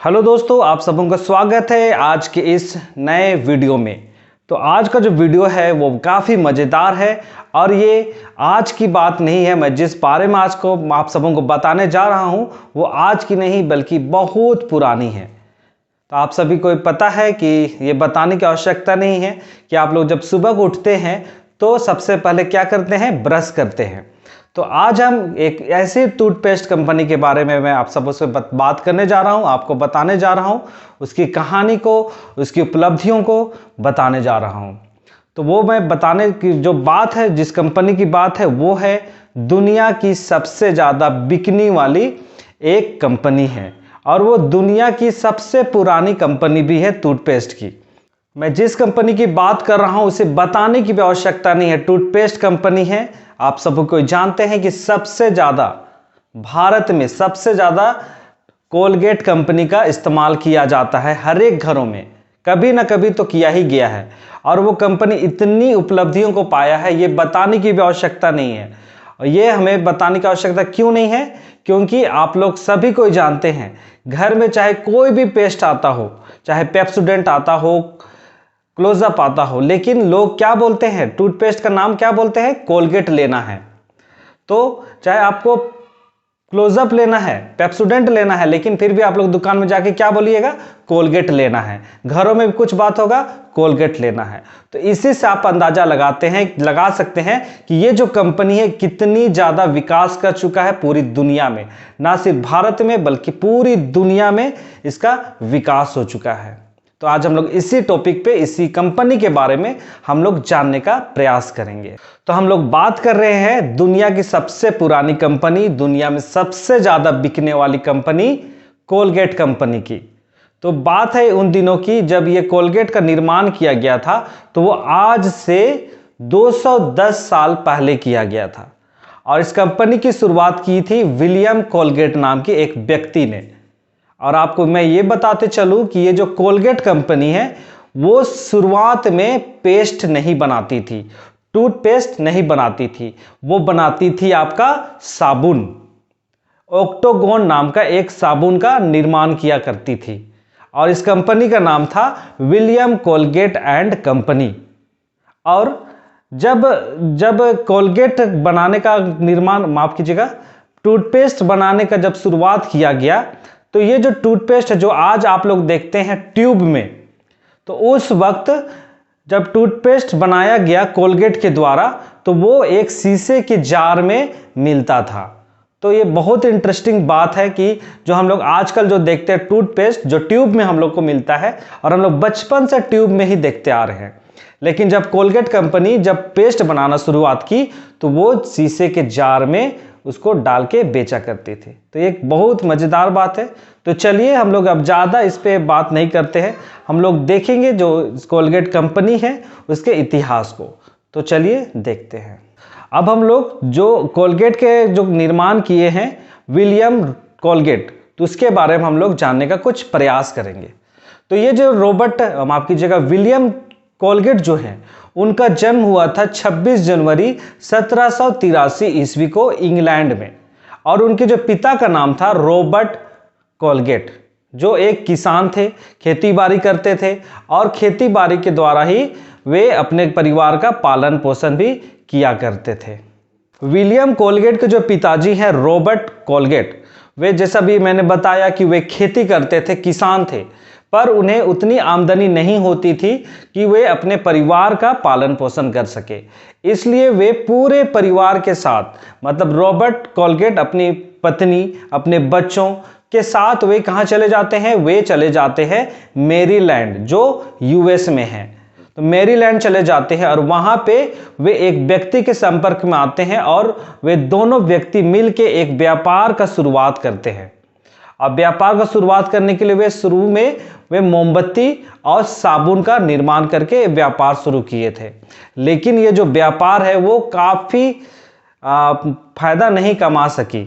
Hello दोस्तों, आप सबों का स्वागत है आज के इस नए वीडियो में। तो आज का जो वीडियो है वो काफ़ी मज़ेदार है और ये आज की बात नहीं है। मैं जिस बारे में आज को आप सबों को बताने जा रहा हूँ वो आज की नहीं बल्कि बहुत पुरानी है। तो आप सभी को पता है कि ये बताने की आवश्यकता नहीं है कि आप लोग जब सुबह को उठते हैं तो सबसे पहले क्या करते हैं, ब्रश करते हैं। तो आज हम एक ऐसी टूथपेस्ट कंपनी के बारे में मैं आप सबों से बात करने जा रहा हूं, आपको बताने जा रहा हूं, उसकी कहानी को, उसकी उपलब्धियों को बताने जा रहा हूं। तो वो मैं बताने की जो बात है, जिस कंपनी की बात है वो है दुनिया की सबसे ज़्यादा बिकने वाली एक कंपनी है और वो दुनिया की सबसे पुरानी कंपनी भी है टूथपेस्ट की। मैं जिस कंपनी की बात कर रहा हूं उसे बताने की भी आवश्यकता नहीं है, टूथपेस्ट कंपनी है। आप सब कोई जानते हैं कि सबसे ज़्यादा भारत में सबसे ज़्यादा कोलगेट कंपनी का इस्तेमाल किया जाता है। हर एक घरों में कभी ना कभी तो किया ही गया है और वो कंपनी इतनी उपलब्धियों को पाया है, ये बताने की भी आवश्यकता नहीं है। और ये हमें बताने की आवश्यकता क्यों नहीं है, क्योंकि आप लोग सभी कोई जानते हैं घर में चाहे कोई भी पेस्ट आता हो, चाहे पेप्सोडेंट आता हो, क्लोजअप आता हो, लेकिन लोग क्या बोलते हैं, टूथपेस्ट का नाम क्या बोलते हैं, कोलगेट लेना है। तो चाहे आपको क्लोजअप लेना है, पेप्सोडेंट लेना है, लेकिन फिर भी आप लोग दुकान में जाके क्या बोलिएगा, कोलगेट लेना है। घरों में भी कुछ बात होगा, कोलगेट लेना है। तो इसी से आप अंदाजा लगा सकते हैं कि ये जो कंपनी है कितनी ज़्यादा विकास कर चुका है पूरी दुनिया में। ना सिर्फ भारत में बल्कि पूरी दुनिया में इसका विकास हो चुका है। तो आज हम लोग इसी टॉपिक पे, इसी कंपनी के बारे में हम लोग जानने का प्रयास करेंगे। तो हम लोग बात कर रहे हैं दुनिया की सबसे पुरानी कंपनी, दुनिया में सबसे ज़्यादा बिकने वाली कंपनी कोलगेट कंपनी की। तो बात है उन दिनों की जब ये कोलगेट का निर्माण किया गया था, तो वो आज से 210 साल पहले किया गया था और इस कंपनी की शुरुआत की थी विलियम कोलगेट नाम के एक व्यक्ति ने। और आपको मैं ये बताते चलूं कि ये जो कोलगेट कंपनी है वो शुरुआत में पेस्ट नहीं बनाती थी, टूथपेस्ट नहीं बनाती थी, वो बनाती थी आपका साबुन। ऑक्टोगोन नाम का एक साबुन का निर्माण किया करती थी और इस कंपनी का नाम था विलियम कोलगेट एंड कंपनी। और जब कोलगेट बनाने का निर्माण, माफ कीजिएगा, टूथपेस्ट बनाने का जब शुरुआत किया गया, तो ये जो टूथपेस्ट है जो आज आप लोग देखते हैं ट्यूब में, तो उस वक्त जब टूथपेस्ट बनाया गया कोलगेट के द्वारा तो वो एक शीशे के जार में मिलता था। तो ये बहुत इंटरेस्टिंग बात है कि जो हम लोग आजकल जो देखते हैं टूथपेस्ट जो ट्यूब में हम लोग को मिलता है और हम लोग बचपन से ट्यूब में ही देखते आ रहे हैं, लेकिन जब कोलगेट कंपनी जब पेस्ट बनाना शुरुआत की तो वो शीशे के जार में उसको डाल के बेचा करती थी। तो एक बहुत मज़ेदार बात है। तो चलिए हम लोग अब ज़्यादा इस पे बात नहीं करते हैं, हम लोग देखेंगे जो कोलगेट कंपनी है उसके इतिहास को। तो चलिए देखते हैं। अब हम लोग जो कोलगेट के जो निर्माण किए हैं विलियम कोलगेट, तो उसके बारे में हम लोग जानने का कुछ प्रयास करेंगे। तो ये जो रॉबर्ट, माफ कीजिएगा, विलियम कोलगेट जो है उनका जन्म हुआ था 26 जनवरी 1783 ईस्वी को इंग्लैंड में। और उनके जो पिता का नाम था रॉबर्ट कोलगेट, जो एक किसान थे, खेती बाड़ी करते थे और खेती बाड़ी के द्वारा ही वे अपने परिवार का पालन पोषण भी किया करते थे। विलियम कोलगेट के जो पिताजी हैं रॉबर्ट कोलगेट, वे जैसा भी मैंने बताया कि वे खेती करते थे, किसान थे, पर उन्हें उतनी आमदनी नहीं होती थी कि वे अपने परिवार का पालन पोषण कर सके। इसलिए वे पूरे परिवार के साथ, मतलब रॉबर्ट कोलगेट अपनी पत्नी, अपने बच्चों के साथ वे कहाँ चले जाते हैं, वे चले जाते हैं मैरीलैंड जो यूएस में है। तो मैरीलैंड चले जाते हैं और वहाँ पे वे एक व्यक्ति के संपर्क में आते हैं और वे दोनों व्यक्ति मिलके एक व्यापार का शुरुआत करते हैं। अब व्यापार का शुरुआत करने के लिए वे शुरू में वे मोमबत्ती और साबुन का निर्माण करके व्यापार शुरू किए थे, लेकिन ये जो व्यापार है वो काफ़ी फायदा नहीं कमा सकी।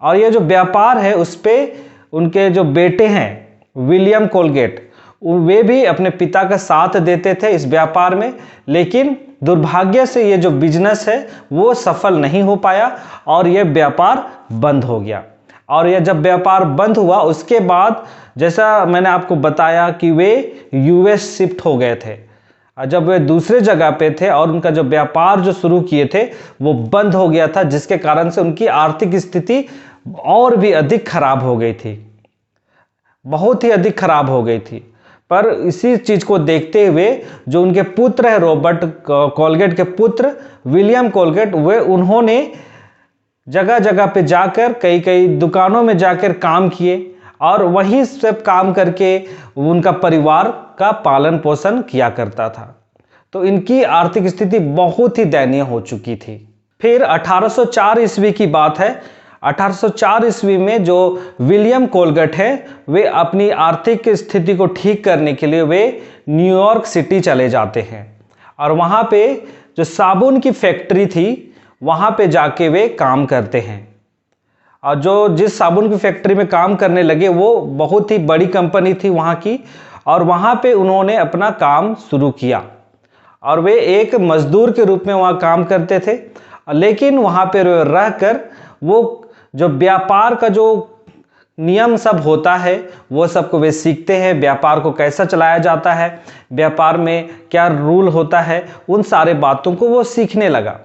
और ये जो व्यापार है उस पर उनके जो बेटे हैं विलियम कोलगेट, वे भी अपने पिता का साथ देते थे इस व्यापार में, लेकिन दुर्भाग्य से ये जो बिजनेस है वो सफल नहीं हो पाया और ये व्यापार बंद हो गया। और यह जब व्यापार बंद हुआ उसके बाद जैसा मैंने आपको बताया कि वे यूएस शिफ्ट हो गए थे। जब वे दूसरे जगह पे थे और उनका जो व्यापार जो शुरू किए थे वो बंद हो गया था, जिसके कारण से उनकी आर्थिक स्थिति और भी अधिक खराब हो गई थी, बहुत ही अधिक खराब हो गई थी। पर इसी चीज को देखते हुए जो उनके पुत्र है, रॉबर्ट कोलगेट के पुत्र विलियम कोलगेट, वे उन्होंने जगह जगह पे जाकर कई कई दुकानों में जाकर काम किए और वहीं सब काम करके उनका परिवार का पालन पोषण किया करता था। तो इनकी आर्थिक स्थिति बहुत ही दयनीय हो चुकी थी। फिर 1804 ईस्वी की बात है। 1804 ईस्वी में जो विलियम कोलगेट है वे अपनी आर्थिक स्थिति को ठीक करने के लिए वे न्यूयॉर्क सिटी चले जाते हैं और वहाँ पे जो साबुन की फैक्ट्री थी वहाँ पे जाके वे काम करते हैं। और जो जिस साबुन की फैक्ट्री में काम करने लगे वो बहुत ही बड़ी कंपनी थी वहाँ की, और वहाँ पे उन्होंने अपना काम शुरू किया और वे एक मजदूर के रूप में वहाँ काम करते थे। लेकिन वहाँ पे रहकर वो जो व्यापार का जो नियम सब होता है वो सबको वे सीखते हैं। व्यापार को कैसा चलाया जाता है, व्यापार में क्या रूल होता है, उन सारे बातों को वो सीखने लगा।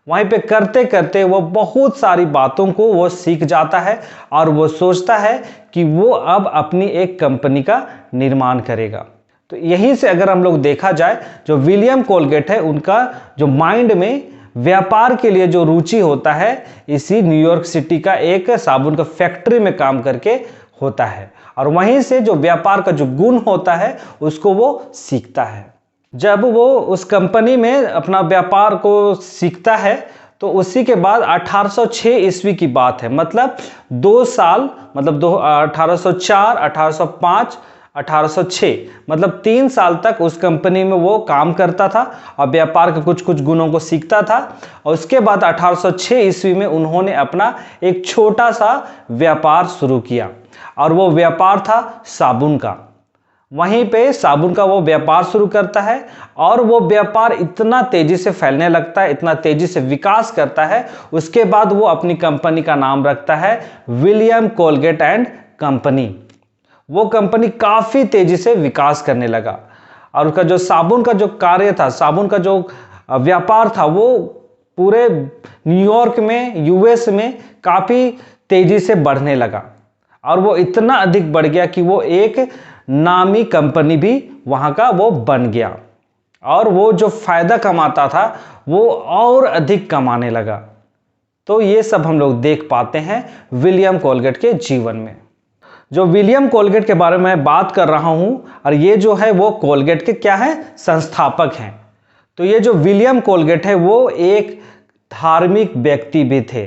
वहीं पे करते करते वो बहुत सारी बातों को वो सीख जाता है और वो सोचता है कि वो अब अपनी एक कंपनी का निर्माण करेगा। तो यहीं से अगर हम लोग देखा जाए, जो विलियम कोलगेट है उनका जो माइंड में व्यापार के लिए जो रुचि होता है इसी न्यूयॉर्क सिटी का एक साबुन का फैक्ट्री में काम करके होता है, और वहीं से जो व्यापार का जो गुण होता है उसको वो सीखता है। जब वो उस कंपनी में अपना व्यापार को सीखता है तो उसी के बाद 1806 ईस्वी की बात है, मतलब 2 साल, मतलब 1804, 1805, 1806, मतलब 3 साल तक उस कंपनी में वो काम करता था और व्यापार के कुछ कुछ गुणों को सीखता था। और उसके बाद 1806 ईस्वी में उन्होंने अपना एक छोटा सा व्यापार शुरू किया और वो व्यापार था साबुन का। वहीं पे साबुन का वो व्यापार शुरू करता है और वो व्यापार इतना तेजी से फैलने लगता है, इतना तेजी से विकास करता है। उसके बाद वो अपनी कंपनी का नाम रखता है विलियम कोलगेट एंड कंपनी। वो कंपनी काफ़ी तेजी से विकास करने लगा और उसका जो साबुन का जो कार्य था, साबुन का जो व्यापार था, वो पूरे न्यूयॉर्क में, यूएस में काफ़ी तेजी से बढ़ने लगा और वो इतना अधिक बढ़ गया कि वो एक नामी कंपनी भी वहाँ का वो बन गया और वो जो फायदा कमाता था वो और अधिक कमाने लगा। तो ये सब हम लोग देख पाते हैं विलियम कोलगेट के जीवन में। जो विलियम कोलगेट के बारे में बात कर रहा हूँ, और ये जो है वो कोलगेट के क्या है, संस्थापक हैं। तो ये जो विलियम कोलगेट है वो एक धार्मिक व्यक्ति भी थे।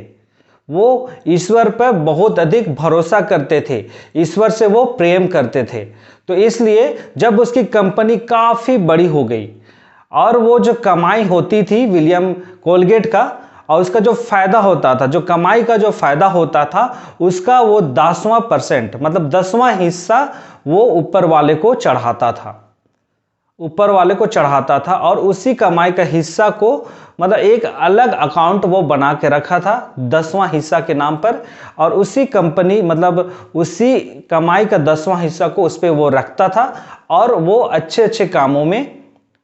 वो ईश्वर पर बहुत अधिक भरोसा करते थे, ईश्वर से वो प्रेम करते थे। तो इसलिए जब उसकी कंपनी काफ़ी बड़ी हो गई और वो जो कमाई होती थी विलियम कोलगेट का और उसका जो फायदा होता था, जो कमाई का जो फायदा होता था उसका वो 10वां%, मतलब 10वां हिस्सा वो ऊपर वाले को चढ़ाता था, ऊपर वाले को चढ़ाता था। और उसी कमाई का हिस्सा को, मतलब एक अलग अकाउंट वो बना के रखा था 10वां हिस्सा के नाम पर, और उसी कंपनी, मतलब उसी कमाई का 10वां हिस्सा को उस पर वो रखता था और वो अच्छे अच्छे कामों में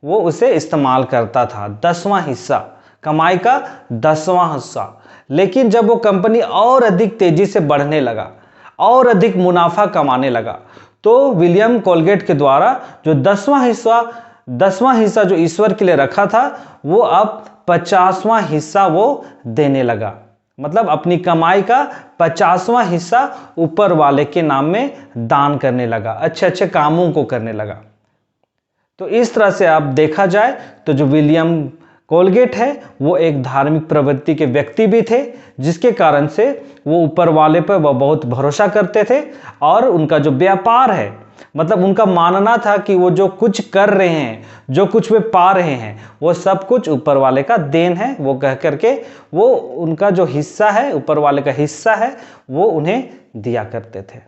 वो उसे इस्तेमाल करता था। 10वां हिस्सा, कमाई का 10वां हिस्सा। लेकिन जब वो कंपनी और अधिक तेजी से बढ़ने लगा और अधिक मुनाफा कमाने लगा तो विलियम कोलगेट के द्वारा जो 10वां हिस्सा जो ईश्वर के लिए रखा था वो अब 50वां हिस्सा वो देने लगा, मतलब अपनी कमाई का 50वां हिस्सा ऊपर वाले के नाम में दान करने लगा, अच्छे अच्छे कामों को करने लगा। तो इस तरह से आप देखा जाए तो जो विलियम कोलगेट है वो एक धार्मिक प्रवृत्ति के व्यक्ति भी थे, जिसके कारण से वो ऊपर वाले पर वो बहुत भरोसा करते थे। और उनका जो व्यापार है, मतलब उनका मानना था कि वो जो कुछ कर रहे हैं, जो कुछ वे पा रहे हैं, वो सब कुछ ऊपर वाले का देन है, वो कह करके वो उनका जो हिस्सा है, ऊपर वाले का हिस्सा है, वो उन्हें दिया करते थे।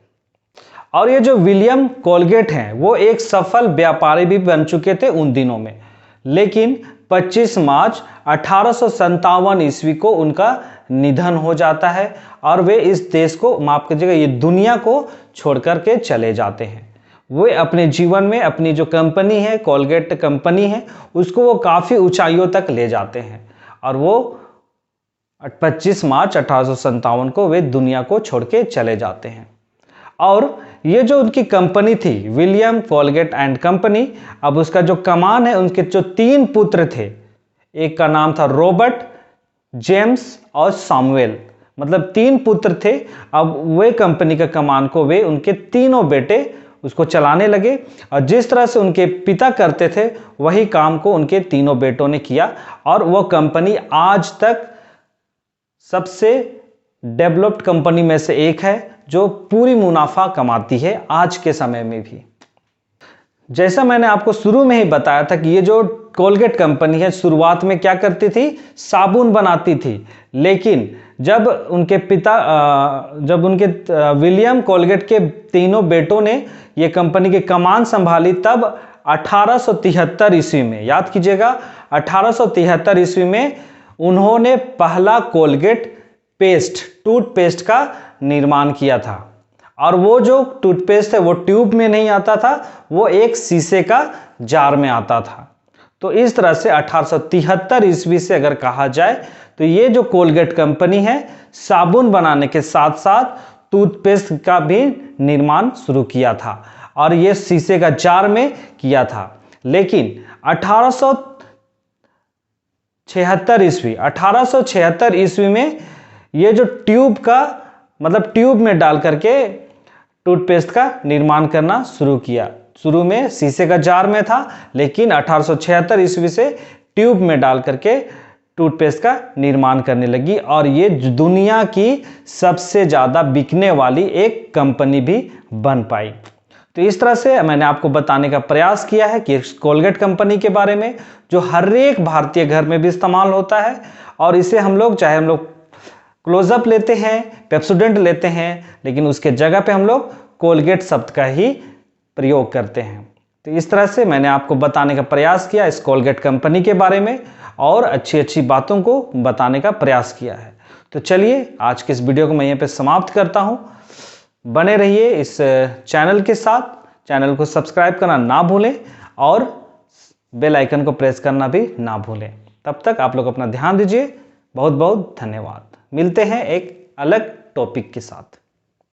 और ये जो विलियम कोलगेट हैं वो एक सफल व्यापारी भी बन चुके थे उन दिनों में। लेकिन 25 मार्च 1857 ईस्वी को उनका निधन हो जाता है और वे इस देश को, माफ कीजिएगा, ये दुनिया को छोड़ करके चले जाते हैं। वे अपने जीवन में अपनी जो कंपनी है, कोलगेट कंपनी है, उसको वो काफ़ी ऊंचाइयों तक ले जाते हैं और वो 25 मार्च 1857 को वे दुनिया को छोड़ के चले जाते हैं। और ये जो उनकी कंपनी थी, विलियम कोलगेट एंड कंपनी, अब उसका जो कमान है, उनके जो 3 पुत्र थे, एक का नाम था रॉबर्ट, जेम्स और सामुएल, मतलब 3 पुत्र थे। अब वे कंपनी का कमान को वे उनके तीनों बेटे उसको चलाने लगे और जिस तरह से उनके पिता करते थे वही काम को उनके तीनों बेटों ने किया और वो कंपनी आज तक सबसे डेवलप्ड कंपनी में से एक है जो पूरी मुनाफा कमाती है आज के समय में भी। जैसा मैंने आपको शुरू में ही बताया था कि ये जो कोलगेट कंपनी है शुरुआत में क्या करती थी, साबुन बनाती थी, लेकिन जब उनके विलियम कोलगेट के तीनों बेटों ने ये कंपनी की कमान संभाली, तब 1873 ईस्वी में, याद कीजिएगा, 1873 ईस्वी में उन्होंने पहला कोलगेट पेस्ट, टूथपेस्ट का निर्माण किया था। और वो जो टूथपेस्ट है वो ट्यूब में नहीं आता था, वो एक शीशे का जार में आता था। तो इस तरह से 1873 ईस्वी से अगर कहा जाए तो ये जो कोलगेट कंपनी है साबुन बनाने के साथ साथ टूथपेस्ट का भी निर्माण शुरू किया था और ये शीशे का जार में किया था। लेकिन 1876 ईस्वी में ये जो ट्यूब का, मतलब ट्यूब में डाल करके टूथपेस्ट का निर्माण करना शुरू किया। शुरू में शीशे का जार में था, लेकिन 1876 ईस्वी से ट्यूब में डाल करके टूथपेस्ट का निर्माण करने लगी और ये दुनिया की सबसे ज़्यादा बिकने वाली एक कंपनी भी बन पाई। तो इस तरह से मैंने आपको बताने का प्रयास किया है कि कोलगेट कंपनी के बारे में, जो हर एक भारतीय घर में भी इस्तेमाल होता है और इसे हम लोग, चाहे हम लोग क्लोजअप लेते हैं, पेप्सोडेंट लेते हैं, लेकिन उसके जगह पे हम लोग कोलगेट शब्द का ही प्रयोग करते हैं। तो इस तरह से मैंने आपको बताने का प्रयास किया इस कोलगेट कंपनी के बारे में और अच्छी अच्छी बातों को बताने का प्रयास किया है। तो चलिए आज के इस वीडियो को मैं यहाँ पे समाप्त करता हूँ। बने रहिए इस चैनल के साथ, चैनल को सब्सक्राइब करना ना भूलें और बेल आइकन को प्रेस करना भी ना भूलें। तब तक आप लोग अपना ध्यान दीजिए। बहुत बहुत धन्यवाद। मिलते हैं एक अलग टॉपिक के साथ।